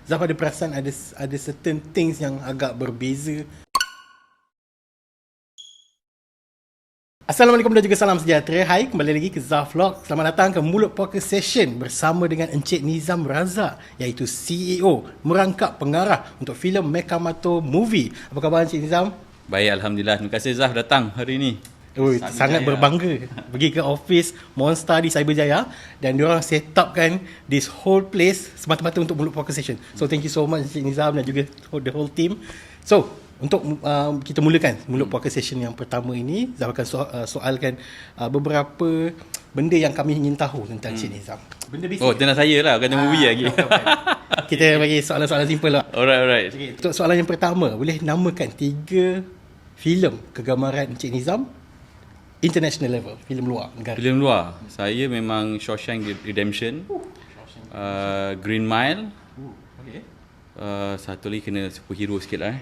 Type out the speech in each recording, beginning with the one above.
Zaf ada perasan ada certain things yang agak berbeza. Assalamualaikum dan juga salam sejahtera. Hai, kembali lagi ke Zaf Vlog. Selamat datang ke Mulut Podcast Session bersama dengan Encik Nizam Razak, iaitu CEO, merangkap pengarah untuk filem Mekamato Movie. Apa khabar Encik Nizam? Baik, Alhamdulillah. Terima kasih Zaf datang hari ini. Sangat berbangga pergi ke office Monster di Cyberjaya dan diorang set up kan this whole place semata-mata untuk Mulut Podcast Session. So thank you so much Encik Nizam dan juga the whole team. So untuk kita mulakan Mulut Podcast Session yang pertama ini, Zaf akan soalkan beberapa benda yang kami ingin tahu tentang Encik Nizam. Benda basic. Oh, tentang saya lah, bukan movie lagi. Kita bagi soalan-soalan simple lah. Alright. Okay, untuk soalan yang pertama, boleh namakan 3 filem kegemaran Encik Nizam international level, filem luar negara. Filem luar, saya memang Shawshank Redemption, Green Mile, Okay. satu lagi kena superhero sikit lah.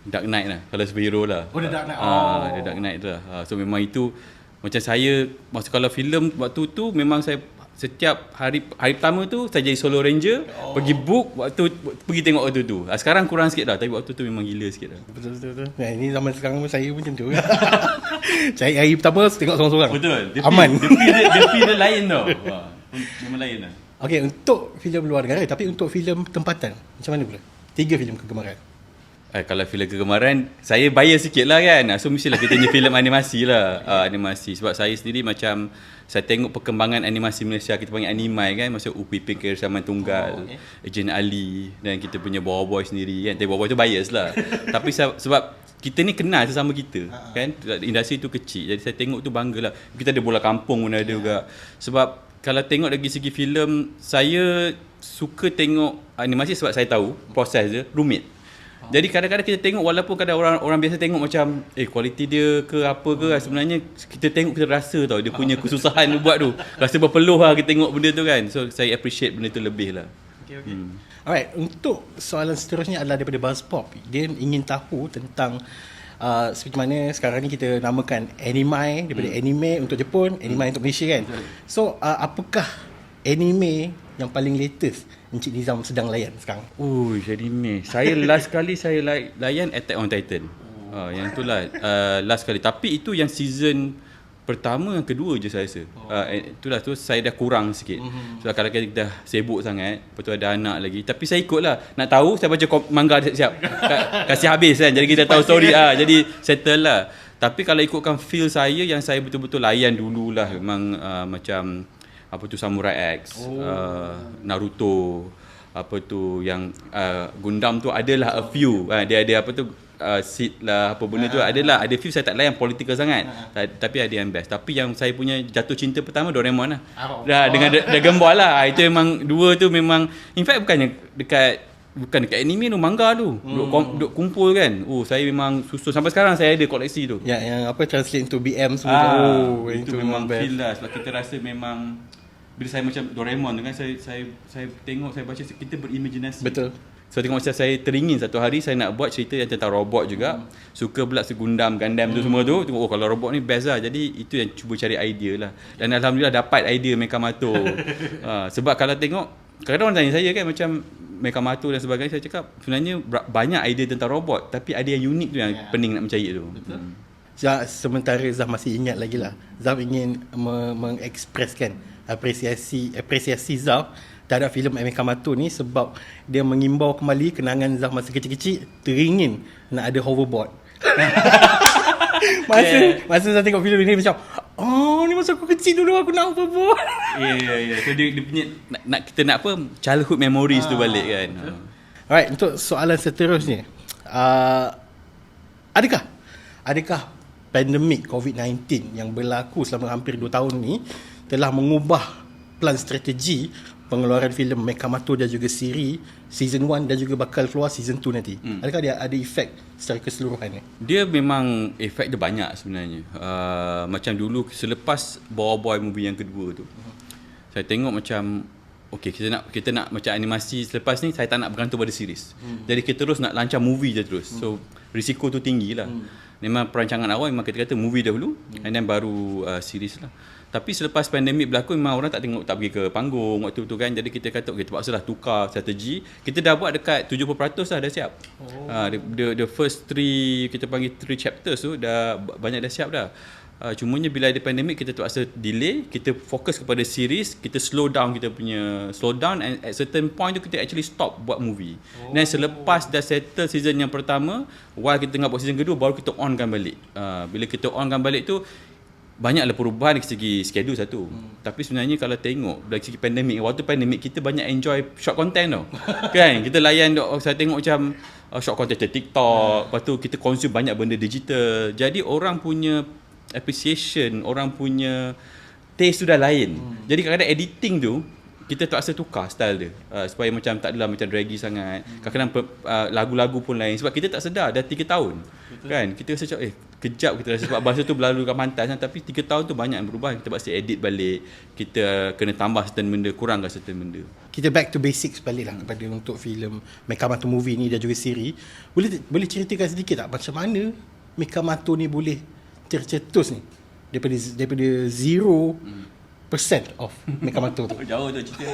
Dark Knight lah, kalau superhero lah. Oh, The Dark Knight. The Dark Knight tu lah. So memang itu, macam saya, masa kalau filem waktu tu memang saya setiap hari pertama tu saya jadi solo ranger, pergi book pergi tengok waktu tu. Sekarang kurang sikit dah, tapi waktu tu memang gila sikit dah. Betul. Nah, ini zaman sekarang pun saya pun macam tu. Cari hari pertama tengok seorang-seorang. Betul. Aman. Dia feel dia lain tau. Memang lain lah. Okey, untuk filem luar negara, tapi untuk filem tempatan, macam mana pula? 3 filem kegemaran. Kalau filem kegemaran, saya bias sikit lah kan. So mestilah kita punya filem animasi lah. Animasi. Sebab saya sendiri macam, saya tengok perkembangan animasi Malaysia, kita panggil Animai kan. Masa Upi Pikir Zaman Tunggal, Ejen Ali, dan kita punya Boy sendiri kan. Tapi Boy tu bias lah. Tapi sebab kita ni kenal sesama kita kan. Industri tu kecil, jadi saya tengok tu bangga lah. Kita ada bola kampung pun ada juga. Sebab kalau tengok dari segi filem, saya suka tengok animasi sebab saya tahu proses dia rumit. Jadi kadang-kadang kita tengok, walaupun kadang orang biasa tengok macam kualiti dia ke apa ke, sebenarnya kita tengok, kita rasa tau dia punya kesusahan dia buat tu. Rasa berpeluh lah kita tengok benda tu kan. So saya appreciate benda tu lebih lah. Okay. Alright, untuk soalan seterusnya adalah daripada Buzzpop. Dia ingin tahu tentang seperti mana sekarang ni kita namakan anime, daripada anime untuk Jepun, anime untuk Malaysia kan. So apakah anime yang paling latest Encik Nizam sedang layan sekarang? Anime. Saya last kali saya layan Attack on Titan. Yang tu lah last kali. Tapi itu yang season pertama, yang kedua je saya rasa. Itulah tu saya dah kurang sikit. Sebab kalau kita dah sibuk sangat, lepas tu ada anak lagi. Tapi saya ikut lah. Nak tahu, saya baca manga siap-siap. Kasih habis kan. Jadi kita tahu story. Jadi settle lah. Tapi kalau ikutkan feel saya, yang saya betul-betul layan dululah memang macam apa tu Samurai X, Naruto, apa tu yang Gundam tu adalah a few. Dia ada apa tu seed lah, apa benda tu adalah, ada few saya tak layan political sangat. Tapi ada yang best. Tapi yang saya punya jatuh cinta pertama Doraemon lah. Dengan Dragon Ball lah. Itu memang dua tu memang, in fact bukan dekat anime tu, manga tu. Duk kumpul kan. Saya memang susun sampai sekarang, saya ada koleksi tu. Yang apa translate into BM semua. Itu memang feel lah. Sebab kita rasa memang bila saya macam Doraemon tu kan, saya tengok, saya baca, kita berimajinasi. Betul. So tengok macam saya teringin satu hari saya nak buat cerita yang tentang robot juga. Suka pula Gundam tu semua tu. Tengok kalau robot ni best lah. Jadi itu yang cuba cari idea lah. Dan Alhamdulillah dapat idea Mekamato. Sebab kalau tengok, kadang-kadang orang tanya saya kan macam Mekamato dan sebagainya, saya cakap sebenarnya banyak idea tentang robot, tapi ada yang unik tu yang pening nak mencari tu. Betul. Sementara Zaf masih ingat lagi lah, Zaf ingin mengekspreskan apresiasi Zaf terhadap filem Mekamato ni, sebab dia mengimbau kembali kenangan Zaf masa kecil-kecil, teringin nak ada hoverboard. Masa saya tengok filem ni macam, ni masa aku kecil dulu aku nak hoverboard. Ya. So dia punya kita nak apa, childhood memories tu balik kan. Alright, untuk soalan seterusnya, adakah pandemik COVID-19 yang berlaku selama hampir 2 tahun ni telah mengubah plan strategi pengeluaran filem Mekamato dan juga siri season 1 dan juga bakal keluar season 2 nanti? Adakah dia ada efek secara keseluruhan ni? Dia memang efek dia banyak sebenarnya. Macam dulu selepas Boy movie yang kedua tu, saya tengok macam kita nak macam animasi selepas ni, saya tak nak bergantung pada series. Jadi kita terus nak lancar movie je terus. So risiko tu tinggi lah. Memang perancangan awal memang kita kata movie dahulu and then baru series lah. Tapi selepas pandemik berlaku memang orang tak pergi ke panggung waktu tu kan. Jadi kita kata kita paksalah tukar strategi. Kita dah buat dekat 70% dah siap. The first 3 kita panggil 3 chapters tu dah banyak dah siap dah. Cumanya bila ada pandemik kita terpaksa delay, kita fokus kepada series, kita slow down and at certain point tu kita actually stop buat movie. Dan selepas dah settle season yang pertama, while kita tengah buat season kedua baru kita onkan balik. Bila kita onkan balik tu banyaklah perubahan dari segi schedule satu. Tapi sebenarnya kalau tengok dari segi pandemik, waktu pandemik kita banyak enjoy short content tau. Kan? Kita layan saya tengok macam short content TikTok, lepas tu kita consume banyak benda digital. Jadi orang punya appreciation, orang punya taste tu dah lain. Jadi kadang-kadang editing tu kita terpaksa tukar style dia supaya macam tak adalah macam draggy sangat. Kadang-kadang lagu-lagu pun lain sebab kita tak sedar dah 3 tahun. Betul. Kan? Kita rasa macam kejap kita rasa sebab bahasa tu berlalu kat pantas kan? Tapi 3 tahun tu banyak yang berubah. Kita terpaksa edit balik. Kita kena tambah certain benda, kurangkan certain benda. Kita back to basics balik lah kepada untuk filem Mekamato movie ni dan juga siri. Boleh ceritakan sedikit tak macam mana Mekamato ni boleh tercetus ni daripada 0% of Mekamato tu. Jauh tu cerita.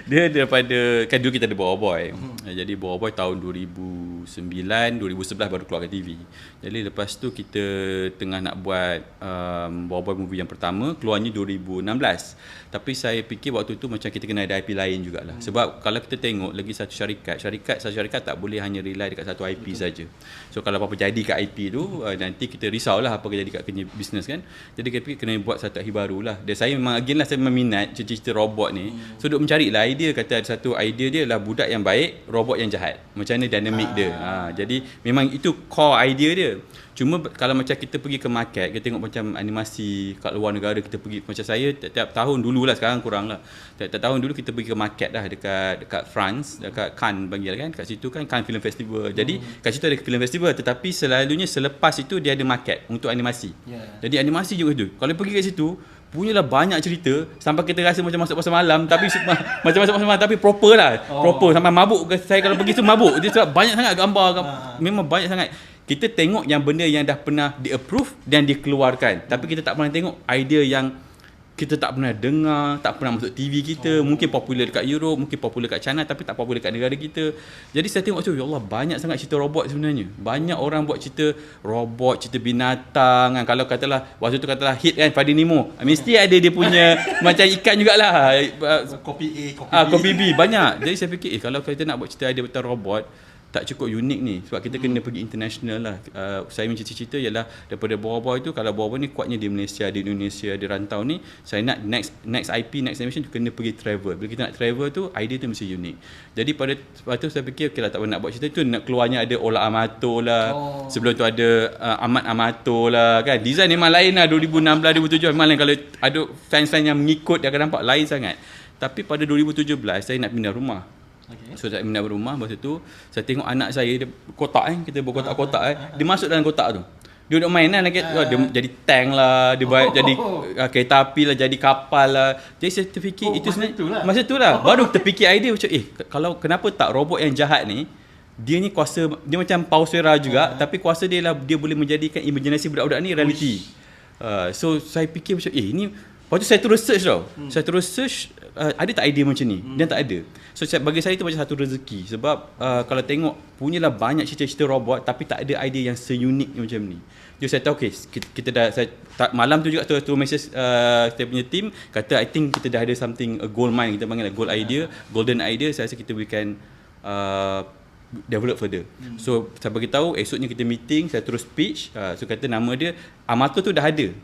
Dia daripada kan dulu kita ada Boa Boy. Jadi Boa Boy tahun 2009, 2011 baru keluar ke TV. Jadi lepas tu kita tengah nak buat Boa Boy movie yang pertama, keluarnya 2016. Tapi saya fikir waktu tu macam kita kena ada IP lain jugalah. Sebab kalau kita tengok lagi satu syarikat tak boleh hanya rely dekat satu IP saja. So kalau apa-apa jadi kat IP tu nanti kita risaulah apa jadi kat business kan. Jadi kita fikir kena buat satu IP barulah. Dan saya memang again lah saya minat cerita robot ni. So duk mencarilah idea, kata ada satu idea dia lah budak yang baik, robot yang jahat. Macam mana dinamik dia. Jadi memang itu core idea dia. Cuma kalau macam kita pergi ke market, kita tengok macam animasi kat luar negara, kita pergi macam saya tiap tahun dululah, sekarang kurang lah. Tiap tahun dulu kita pergi ke market dah dekat France, dekat Cannes panggil kan. Kat situ kan Cannes Film Festival. Jadi kat situ ada film festival, tetapi selalunya selepas itu dia ada market untuk animasi. Jadi animasi juga tu. Kalau pergi kat situ punyalah banyak cerita sampai kita rasa macam masuk pasar malam tapi macam masuk pasar malam tapi proper lah. Proper sampai mabuk. Saya kalau pergi tu mabuk. Dia sebab banyak sangat gambar. Memang banyak sangat. Kita tengok yang benda yang dah pernah di-approve dan dikeluarkan. Tapi kita tak pernah tengok idea yang kita tak pernah dengar, tak pernah masuk TV kita. Mungkin popular dekat Europe, mungkin popular dekat China tapi tak popular dekat negara kita. Jadi saya tengok macam, ya Allah, banyak sangat cerita robot sebenarnya. Banyak orang buat cerita robot, cerita binatang kan. Kalau katalah waktu tu katalah hit kan Finding Nemo, mesti ada dia punya macam ikan jugalah. Kopi A, kopi B banyak. Jadi saya fikir kalau kita nak buat cerita idea tentang robot tak cukup unik ni sebab kita kena pergi international lah. Saya punya cita-cita ialah daripada Boa tu, kalau Boa ni kuatnya di Malaysia, di Indonesia, di rantau ni, saya nak next IP, next animation tu kena pergi travel. Bila kita nak travel tu, idea tu mesti unik. Jadi lepas tu saya fikir okay lah, tak apa nak buat cerita tu, nak keluarnya ada Ola Amato lah. Sebelum tu ada Ahmad Amato lah kan. Design memang lain lah 2016, 2017 memang lain. Kalau ada fans-fans yang mengikut dia akan nampak lain sangat. Tapi pada 2017 saya nak pindah rumah. So saya pindah rumah, masa tu saya tengok anak saya dia kotak kita buat kotak-kotak dia masuk dalam kotak tu. Dia duduk main lah, dia jadi tank lah, dia jadi kereta api lah, jadi kapal lah. Jadi saya terfikir itu sebenarnya masa tu lah baru terfikir idea macam kalau kenapa tak robot yang jahat ni dia ni kuasa, dia macam Pausera juga tapi kuasa dia lah dia boleh menjadikan imajinasi budak-budak ni reality. So saya fikir macam ini. Lepas tu saya terus search tau. Saya terus search ada tak idea macam ni? Dan tak ada. So bagi saya itu macam satu rezeki. Sebab kalau tengok punyalah banyak cerita-cerita robot tapi tak ada idea yang seunik macam ni. Jadi saya tahu kita dah malam tu juga tu message kita punya team kata I think kita dah ada something, a gold mine, kita panggil gold idea, golden idea. Saya rasa kita berikan develop further. So saya bagi tahu, esoknya kita meeting, saya terus pitch. So kata nama dia Amato tu dah ada.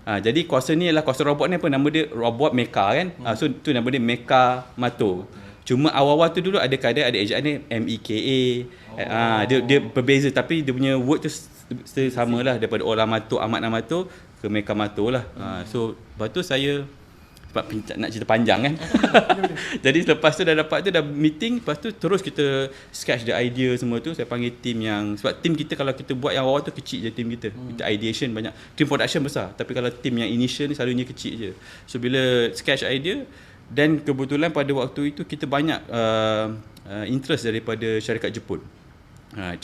Jadi kuasa ni adalah kuasa robot ni apa nama dia, robot mecha kan. So tu nama dia Mekamato. Cuma awal-awal tu dulu ada kadang ada ejaan ni MEKA. Dia berbeza tapi dia punya word tu samalah daripada Olamato, Ahmad Namato ke Mekamato lah. So lepas tu saya sebab nak cerita panjang kan. Jadi lepas tu dah dapat tu dah meeting, lepas tu terus kita sketch the idea semua tu. Saya panggil team yang, sebab team kita kalau kita buat yang awal tu kecil je team kita. Kita ideation banyak, team production besar tapi kalau team yang initial ni selalunya kecil je. So bila sketch idea, dan kebetulan pada waktu itu kita banyak interest daripada syarikat Jepun.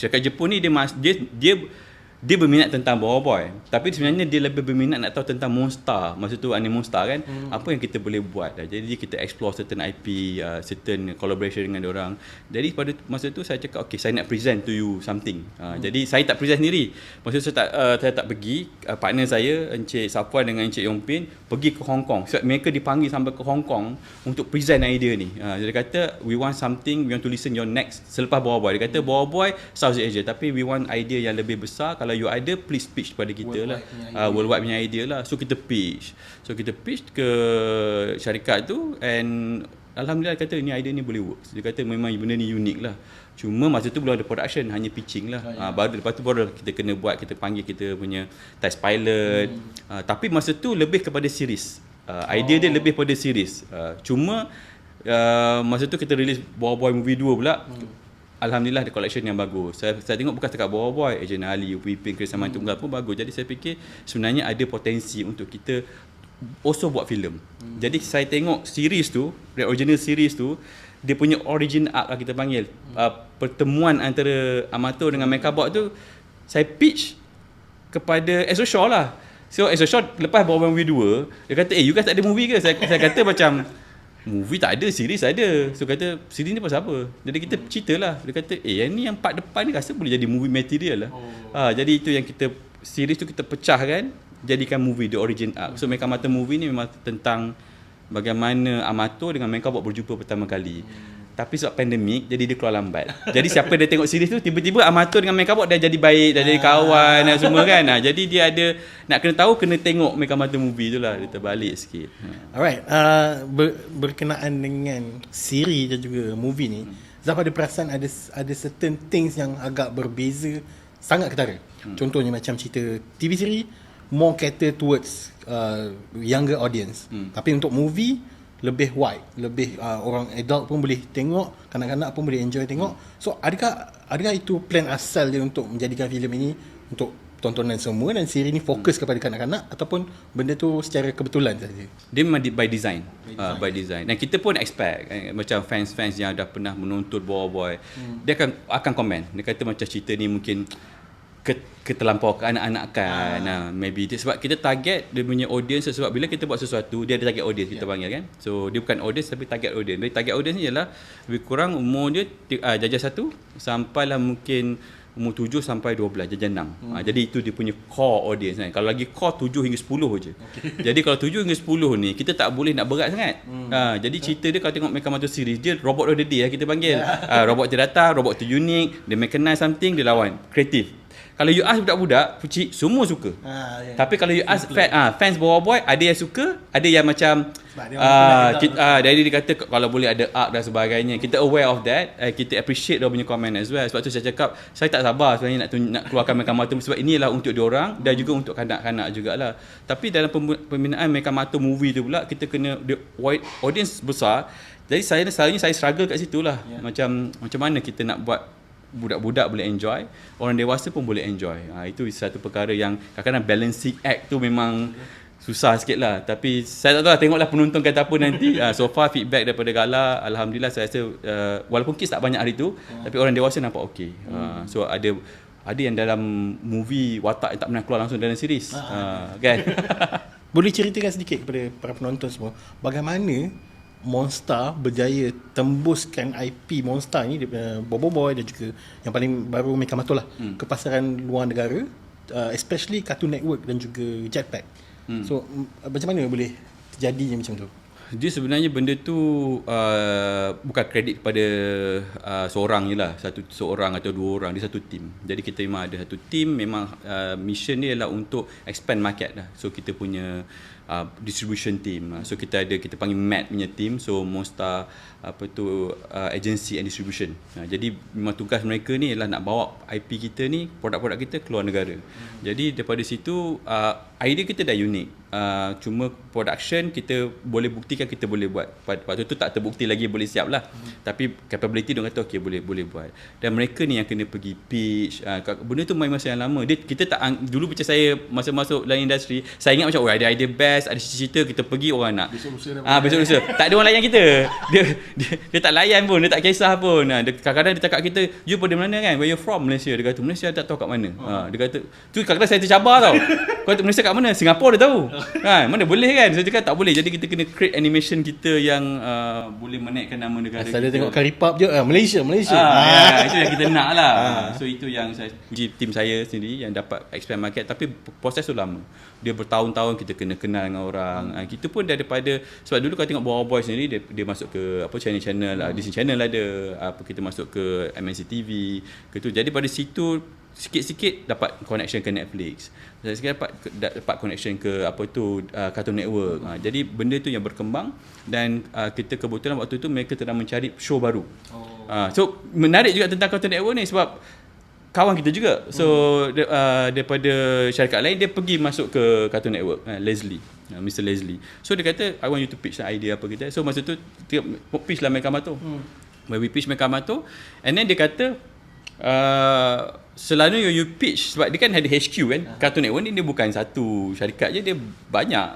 Syarikat Jepun ni dia dia berminat tentang Boa Boy, tapi sebenarnya dia lebih berminat nak tahu tentang Monster. Masa tu anime Monster kan, apa yang kita boleh buat. Jadi kita explore certain IP, certain collaboration dengan orang. Jadi pada masa tu saya cakap, okay, saya nak present to you something. Jadi saya tak present sendiri. Masa tu saya tak pergi. Partner saya Encik Safwan dengan Encik Yongpin pergi ke Hong Kong. Sebab mereka dipanggil sampai ke Hong Kong untuk present idea ni. Dia kata, we want something, we want to listen your next selepas Boa Boy. Dia kata Boa Boy South Asia, tapi we want idea yang lebih besar. Kalau you ada, please pitch pada kita lah. Worldwide punya idea lah. So kita pitch ke syarikat tu, and alhamdulillah kata ni idea ni boleh work. Dia kata memang benda ni unik lah. Cuma masa tu belum ada production, hanya pitching lah. Lepas tu baru kita kena buat, kita panggil kita punya test pilot. Tapi masa tu lebih kepada series. Idea dia lebih pada series. Cuma masa tu kita release Boa Boy Movie 2 pula. Alhamdulillah ada collection yang bagus. Saya tengok bukan setakat Boa Boy, Agent Ali, Upipin, Chris Saman Tunggal pun bagus. Jadi saya fikir sebenarnya ada potensi untuk kita also buat filem. Jadi saya tengok series tu, the original series tu, dia punya origin arc lah kita panggil. Pertemuan antara amatur dengan Mechabot tu, saya pitch kepada Astro Shaw lah. So Astro Shaw lepas Boa Boy Movie 2, dia kata, you guys tak ada movie ke? Saya kata macam, movie tak ada, series ada. So kata, series ni pasal apa? Jadi kita cerita lah. Dia kata, yang ni yang part depan ni rasa boleh jadi movie material lah. Jadi itu yang kita, series tu kita pecahkan, jadikan movie, the origin arc. So Mecha-Mata movie ni memang tentang bagaimana amatur dengan Mechabot berjumpa pertama kali. Tapi sebab pandemik, jadi dia keluar lambat. Jadi siapa dia tengok series tu, tiba-tiba amatur dengan Mechabot dah jadi baik, dah jadi kawan dan semua kan. Jadi dia ada, nak kena tahu, kena tengok Mecha-Mata movie tu lah. Dia terbalik sikit. Alright, berkenaan dengan siri dan juga movie ni, Zaf ada perasan ada certain things yang agak berbeza, sangat ketara. Contohnya macam cerita TV series more cater towards younger audience. Tapi untuk movie lebih wide, lebih orang adult pun boleh tengok, kanak-kanak pun boleh enjoy tengok. So adakah itu plan asal dia untuk menjadikan filem ini untuk tontonan semua dan siri ni fokus kepada kanak-kanak, ataupun benda tu secara kebetulan saja? Dia memang by design. By design. Dan kita pun expect macam fans-fans yang dah pernah menonton Boa Boy, dia akan komen. Dia kata macam cerita ni mungkin terlampau ke anak-anakan. Maybe dia, sebab kita target dia punya audience. Sebab bila kita buat sesuatu, dia ada target audience, kita panggil kan. So dia bukan audience tapi target audience. Dari target audience ni ialah lebih kurang umur dia jajah 1 sampailah mungkin umur 7 sampai 12, jajah 6. Jadi itu dia punya core audience kan. Kalau lagi core 7 hingga 10 je. Jadi kalau 7 hingga 10 ni kita tak boleh nak berat sangat. Jadi cerita dia, kalau tengok Mecha-Mata series, dia robot of the day kita panggil. Robot tu datang, robot tu unik, dia mechanize something, dia lawan. Kreatif. Kalau you ask budak-budak, pucik, semua suka. Tapi kalau you ask fans Boa Boy, ada yang suka, ada yang macam dari dia kata kalau boleh ada arc dan sebagainya. Kita aware of that, kita appreciate dia punya comment as well. Sebab tu saya cakap, saya tak sabar sebenarnya nak keluarkan Mecha-Mata, sebab inilah untuk diorang dan juga untuk kanak-kanak jugalah. Tapi dalam pembinaan Mecha-Mata movie tu pula, kita kena audience besar. Jadi selalunya saya struggle kat situ lah. Macam mana kita nak buat budak-budak boleh enjoy, orang dewasa pun boleh enjoy. Itu satu perkara yang kadang-kadang balancing act tu memang susah sikit lah. Tapi saya tak tahu lah, tengoklah penonton kata apa nanti. So far feedback daripada Gala, alhamdulillah saya rasa walaupun kids tak banyak hari tu, tapi orang dewasa nampak okey. So ada yang dalam movie watak yang tak pernah keluar langsung dalam series. Kan? Boleh ceritakan sedikit kepada para penonton semua, bagaimana Monster berjaya tembuskan IP Monster ni, Boa Boy dan juga yang paling baru Mecha-Mata lah, ke pasaran luar negara, especially Cartoon Network dan juga Jetpack. So macam mana boleh terjadinya macam tu? Dia sebenarnya benda tu bukan kredit kepada seorang je lah, seorang atau dua orang, dia satu team. Jadi kita memang ada satu team, memang mission dia adalah untuk expand market lah. So kita punya distribution team. So kita panggil MAT punya team. So Monster agency and distribution. Jadi memang tugas mereka ni ialah nak bawa IP kita ni, produk-produk kita keluar negara. Jadi daripada situ idea kita dah unik. Cuma production kita boleh buktikan kita boleh buat. Waktu tu tak terbukti lagi boleh siap lah. Tapi capability dia kata okey boleh buat. Dan mereka ni yang kena pergi pitch. Benda tu main masa yang lama. Kita tak dulu macam saya masa masuk dalam industri, saya ingat macam ada idea best, request, ada cerita kita pergi orang nak. Besok lusa Besok lusa. Tak ada orang layan kita. Dia tak layan pun, dia tak kisah pun. Kadang-kadang dia cakap kita, you pada mana kan? Where you from? Malaysia. Dia kata Malaysia tak tahu kat mana. Dia kata tu kadang-kadang saya tercabar tau. Kau Malaysia kat mana? Singapura dia tahu. Mana boleh kan? Saya cakap tak boleh. Jadi kita kena create animation kita yang boleh menaikkan nama negara Asal dia kita. tengok Karipap je, Malaysia. Itu yang kita nak lah. So itu yang saya puji tim saya sendiri yang dapat expand market, tapi proses tu lama. Dia bertahun-tahun kita kena kenal dengan orang. Kita pun daripada, sebab dulu kau tengok Boy sendiri dia masuk ke apa channel Disney Channel ada, kita masuk ke MNC TV ke tu. Jadi pada situ sikit-sikit dapat connection ke Netflix. Sikit dapat connection ke apa tu Cartoon Network. Jadi benda tu yang berkembang dan kita kebetulan waktu tu mereka tengah mencari show baru. So menarik juga tentang Cartoon Network ni sebab kawan kita juga. So daripada syarikat lain dia pergi masuk ke Cartoon Network, Leslie, Mr. Leslie. So dia kata I want you to pitch the idea apa kita. So masa tu pitch lah Mekamato. When we pitch Mekamato, and then dia kata selalunya you pitch, sebab dia kan ada HQ kan. Cartoon Network ni dia bukan satu syarikat je, dia banyak.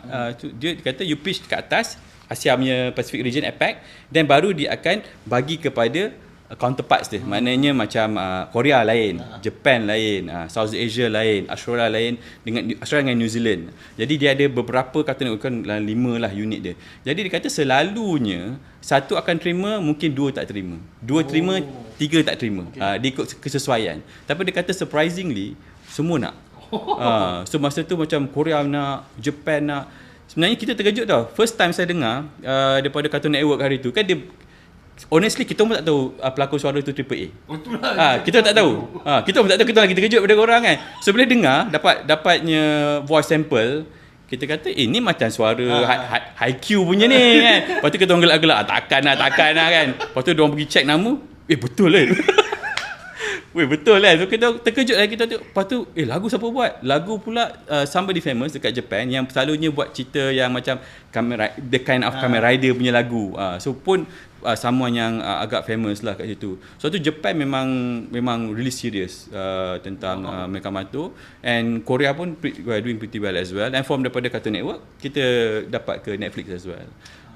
Dia kata you pitch kat atas Asia punya Pacific region APAC, dan baru dia akan bagi kepada counterparts dia. Maknanya macam Korea lain, Japan lain, South Asia lain, Australia lain, dengan Australia dengan New Zealand. Jadi dia ada beberapa Cartoon Network, kan 5 lah unit dia. Jadi dia kata selalunya satu akan terima, mungkin dua tak terima. Dua terima, tiga tak terima. Dia ikut kesesuaian. Tapi dia kata surprisingly semua nak. So masa tu macam Korea nak, Japan nak. Sebenarnya kita terkejut tau. First time saya dengar daripada Cartoon Network hari tu, kan dia honestly kita pun tak tahu pelakon suara tu AAA. Kita tak tahu. Kita pun tak tahu, kita lagi terkejut pada korang kan. So bila dengar dapatnya voice sample, kita kata ni macam suara Haikyuu punya ni kan. Lepas tu kita orang gelak-gelak, takkan lah kan. Lepas tu diorang pergi check nama, betul kan. Betul kan. So kita terkejut lah, kita tu. Lepas tu lagu siapa buat? Lagu pula somebody famous dekat Japan yang selalunya buat cerita yang macam the kind of Kamen Rider punya lagu. So pun someone yang agak famous lah kat situ. So tu Japan memang really serious tentang Mekamato, and Korea pun doing pretty well as well. And from daripada Cartoon Network kita dapat ke Netflix as well.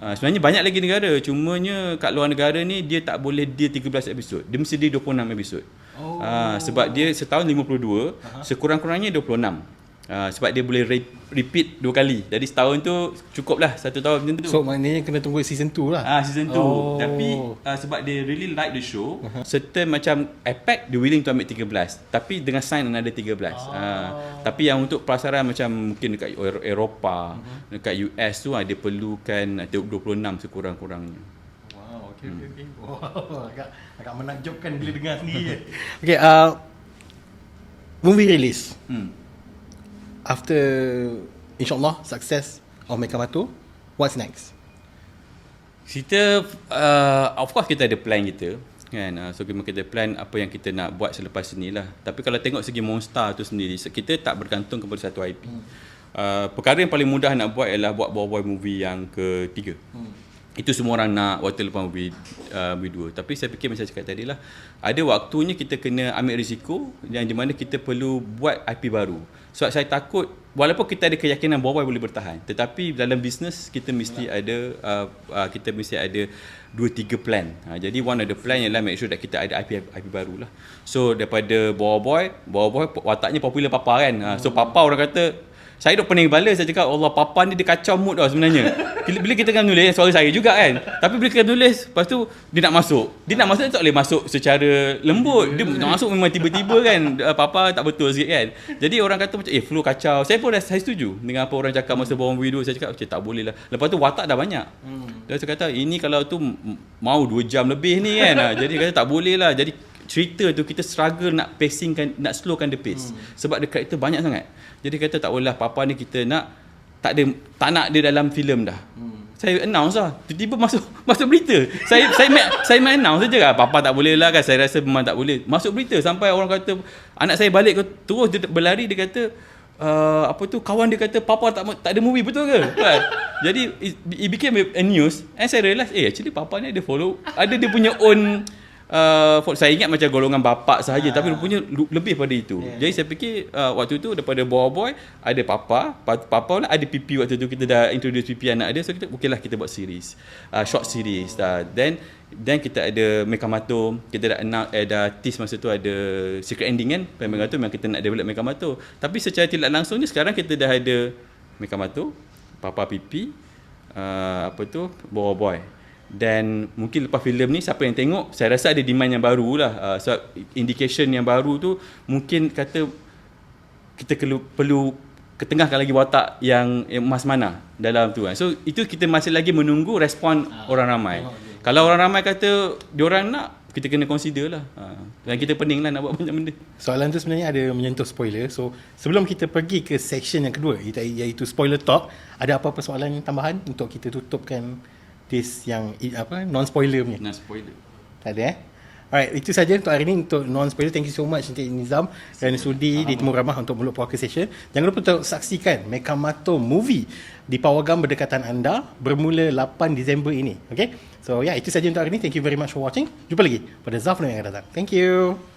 Sebenarnya banyak lagi negara, cumanya kat luar negara ni dia tak boleh dia 13 episod. Dia mesti dia 26 episod. Sebab dia setahun 52, sekurang-kurangnya 26. Sebab dia boleh repeat 2 kali. Jadi setahun tu cukup lah, 1 tahun macam tu. So maknanya kena tunggu season 2 lah. Season 2. Tapi sebab dia really like the show, certain macam APAC dia willing to ambil 13, tapi dengan sign another 13. Tapi yang untuk pelasaran macam mungkin dekat Eropah, dekat US tu dia perlukan 26 sekurang-kurangnya. Okay. Agak menakjubkan bila dengar sendiri. Okay, movie release. After insyaAllah success of Mekamato, what's next? Kita of course kita ada plan kita kan. So kita plan apa yang kita nak buat selepas ni lah. Tapi kalau tengok segi Monster tu sendiri, kita tak bergantung kepada satu IP. Perkara yang paling mudah nak buat ialah buat Boy movie yang ketiga. Itu semua orang nak, Water Lepas movie 2. Tapi saya fikir macam saya cakap tadi lah, ada waktunya kita kena ambil risiko yang di mana kita perlu buat IP baru. Sebab saya takut, walaupun kita ada keyakinan Boy boleh bertahan, tetapi dalam bisnes kita mesti ada 2-3 plan. Jadi one of the plan ialah make sure that kita ada IP baru lah. So daripada Boy wataknya popular Papa kan. So Papa orang kata, saya duk pening kepala, saya cakap Allah, Papa ni dia kacau mood tau sebenarnya. Bila kita kan nulis, suara saya juga kan. Tapi bila kita nulis, lepas tu dia nak masuk. Dia tak boleh masuk secara lembut. Dia nak masuk memang tiba-tiba kan. Papa tak betul sikit kan. Jadi orang kata macam flow kacau. Saya setuju dengan apa orang cakap masa bawa video. Saya cakap macam tak boleh lah. Lepas tu watak dah banyak. Dia kata ini kalau tu mau 2 jam lebih ni kan. Jadi kata tak boleh lah. Jadi cerita tu kita struggle nak pacingkan, nak slowkan the pace. Sebab dia karakter banyak sangat. Jadi kata tak boleh lah, Papa ni kita nak tak nak dia dalam filem dah. Saya announce lah, tiba-tiba masuk berita. Saya main announce saja lah, Papa tak boleh lah kan, saya rasa memang tak boleh. Masuk berita sampai orang kata, anak saya balik terus dia berlari, dia kata kawan dia kata Papa tak ada movie, betul ke? Right? Jadi it became a news, and saya realise actually Papa ni ada follow, ada dia punya own saya ingat macam golongan bapak sahaja, tapi rupanya lebih pada itu. Jadi saya fikir waktu tu daripada boy ada papa pula ada pipi. Waktu tu kita dah introduce pipi anak dia, so kita okeylah kita buat series, short series. Then kita ada Mekamato, kita dah tease masa tu ada secret ending kan. Mekamato memang kita nak develop Mekamato, tapi secara tidak langsung ni sekarang kita dah ada Mekamato, papa pipi, boy. Dan mungkin lepas filem ni siapa yang tengok, saya rasa ada demand yang baru lah. So indication yang baru tu mungkin kata kita perlu ketengahkan lagi watak yang emas mana dalam tu kan. So itu kita masih lagi menunggu respon orang ramai. Kalau orang ramai kata diorang nak, kita kena consider lah. Dan kita pening lah nak buat banyak benda. Soalan tu sebenarnya ada menyentuh spoiler. So sebelum kita pergi ke section yang kedua, iaitu spoiler talk, ada apa-apa soalan tambahan untuk kita tutupkan this yang non-spoiler punya? Non-spoiler. Tak ada Alright, itu saja untuk hari ini, untuk non-spoiler. Thank you so much Encik Nizam dan Sudi di Timur Ramah untuk Mulut Puaka Session. Jangan lupa untuk saksikan Mekamato movie di Pawagam berdekatan anda bermula 8 Disember ini. Okay, so itu saja untuk hari ini. Thank you very much for watching. Jumpa lagi pada Zafran yang akan datang. Thank you.